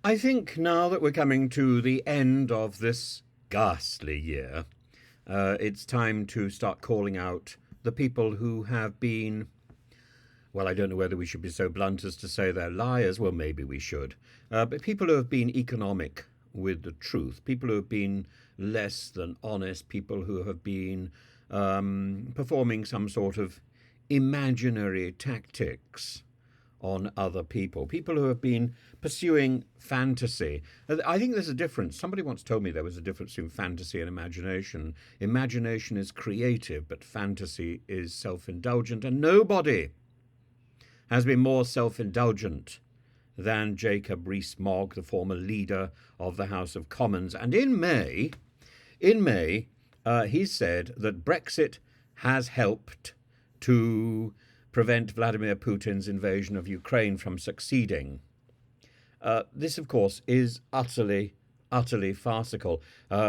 I think now that we're coming to the end of this ghastly year, it's time to start calling out the people who have been, well, I don't know whether we should be so blunt as to say they're liars. Well, maybe we should. But people who have been economic with the truth, people who have been less than honest, people who have been performing some sort of imaginary tactics on other people, people who have been pursuing fantasy. I think there's a difference. Somebody once told me there was a difference between fantasy and imagination. Imagination is creative, but fantasy is self indulgent, and nobody has been more self indulgent than Jacob Rees-Mogg, the former leader of the House of Commons. And in May, he said that Brexit has helped to prevent Vladimir Putin's invasion of Ukraine from succeeding. This, of course, is utterly farcical.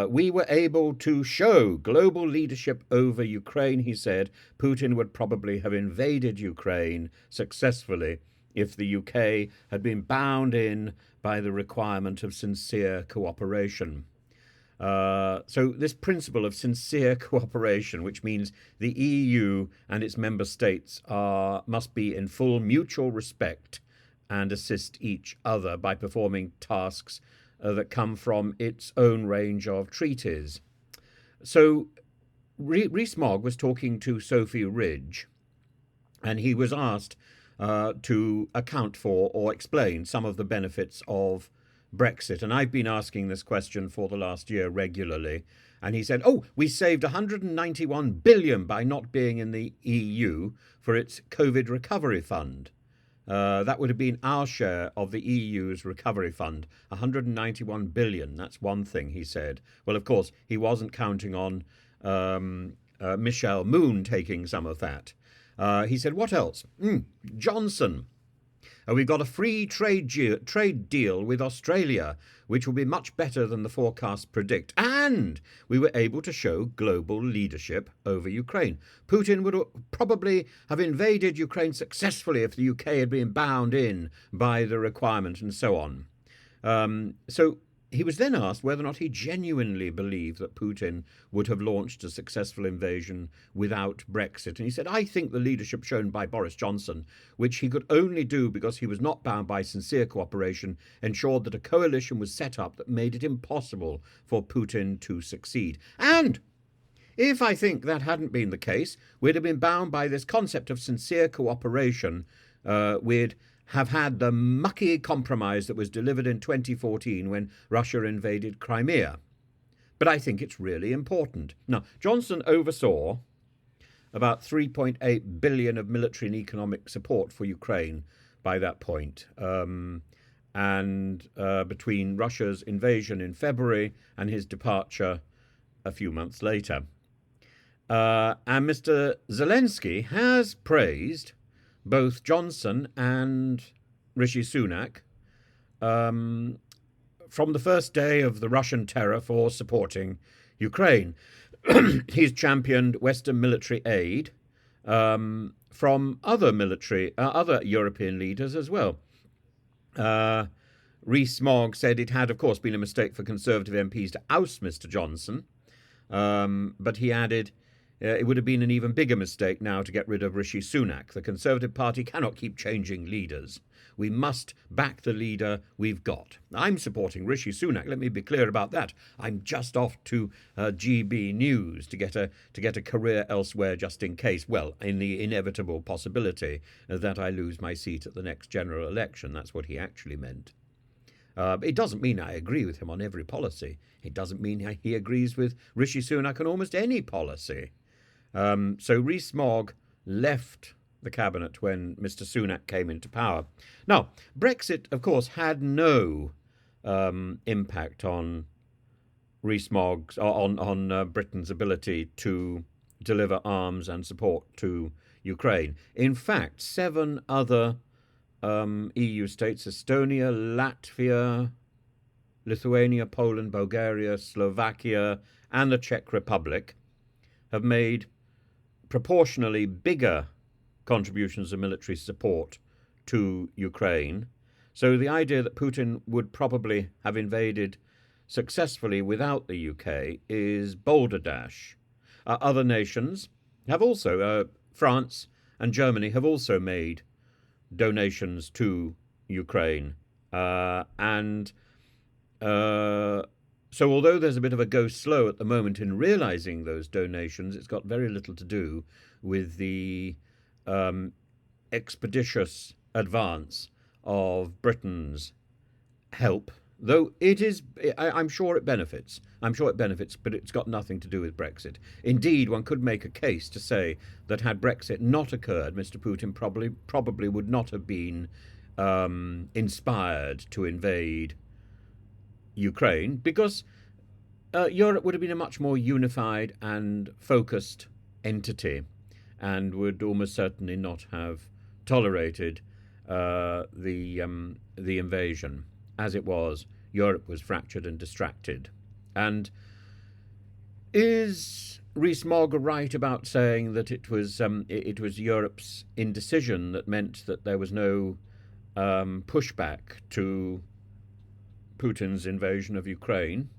We were able to show global leadership over Ukraine, he said. Putin would probably have invaded Ukraine successfully if the UK had been bound in by the requirement of sincere cooperation. So this principle of sincere cooperation, which means the EU and its member states must be in full mutual respect and assist each other by performing tasks that come from its own range of treaties. So Rees-Mogg was talking to Sophie Ridge, and he was asked to account for or explain some of the benefits of Brexit. And I've been asking this question for the last year regularly. And he said, oh, we saved 191 billion by not being in the EU for its COVID recovery fund. That would have been our share of the EU's recovery fund, 191 billion. That's one thing, he said. Well, of course, he wasn't counting on Michelle Moon taking some of that. He said, what else? Johnson. We've got a free trade deal with Australia, which will be much better than the forecasts predict. And we were able to show global leadership over Ukraine. Putin would probably have invaded Ukraine successfully if the UK had been bound in by the requirement and so on. So he was then asked whether or not he genuinely believed that Putin would have launched a successful invasion without Brexit. And he said, I think the leadership shown by Boris Johnson, which he could only do because he was not bound by sincere cooperation, ensured that a coalition was set up that made it impossible for Putin to succeed. And if I think that hadn't been the case, we'd have been bound by this concept of sincere cooperation. We'd have had the mucky compromise that was delivered in 2014 when Russia invaded Crimea. But I think it's really important. Now, Johnson oversaw about 3.8 billion of military and economic support for Ukraine by that point. And between Russia's invasion in February and his departure a few months later. And Mr. Zelensky has praised both Johnson and Rishi Sunak from the first day of the Russian terror for supporting Ukraine. He's championed Western military aid from other European leaders as well. Rees-Mogg said it had, of course, been a mistake for Conservative MPs to oust Mr. Johnson, but he added, it would have been an even bigger mistake now to get rid of Rishi Sunak. The Conservative Party cannot keep changing leaders. We must back the leader we've got. I'm supporting Rishi Sunak. Let me be clear about that. I'm just off to GB News to get a career elsewhere just in case. Well, in the inevitable possibility that I lose my seat at the next general election. That's what he actually meant. It doesn't mean I agree with him on every policy. It doesn't mean he agrees with Rishi Sunak on almost any policy. So Rees-Mogg left the cabinet when Mr. Sunak came into power. Now, Brexit, of course, had no impact on Rees-Mogg's on Britain's ability to deliver arms and support to Ukraine. In fact, 7 other EU states, Estonia, Latvia, Lithuania, Poland, Bulgaria, Slovakia, and the Czech Republic, have made proportionally bigger contributions of military support to Ukraine. So the idea that Putin would probably have invaded successfully without the UK is balderdash. Other nations have also, France and Germany have also made donations to Ukraine. And so, although there's a bit of a go slow at the moment in realizing those donations, it's got very little to do with the expeditious advance of Britain's help, though it is, I'm sure it benefits. I'm sure it benefits, but it's got nothing to do with Brexit. Indeed, one could make a case to say that had Brexit not occurred, Mr. Putin probably would not have been inspired to invade Ukraine, because Europe would have been a much more unified and focused entity, and would almost certainly not have tolerated the invasion. As it was, Europe was fractured and distracted. And is Rees-Mogg right about saying that it was Europe's indecision that meant that there was no pushback to Putin's invasion of Ukraine?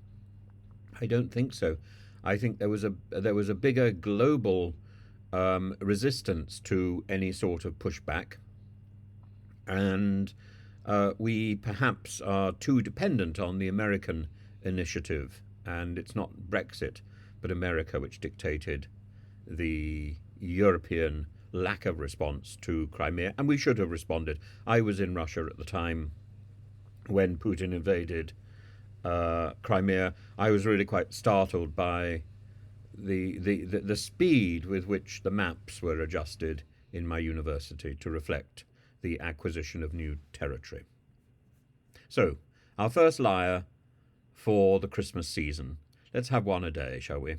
I don't think so. I think there was a bigger global resistance to any sort of pushback, and we perhaps are too dependent on the American initiative, and it's not Brexit but America which dictated the European lack of response to Crimea, and we should have responded. I was in Russia at the time when Putin invaded Crimea. I was really quite startled by the speed with which the maps were adjusted in my university to reflect the acquisition of new territory. So, our first liar for the Christmas season. Let's have one a day, shall we?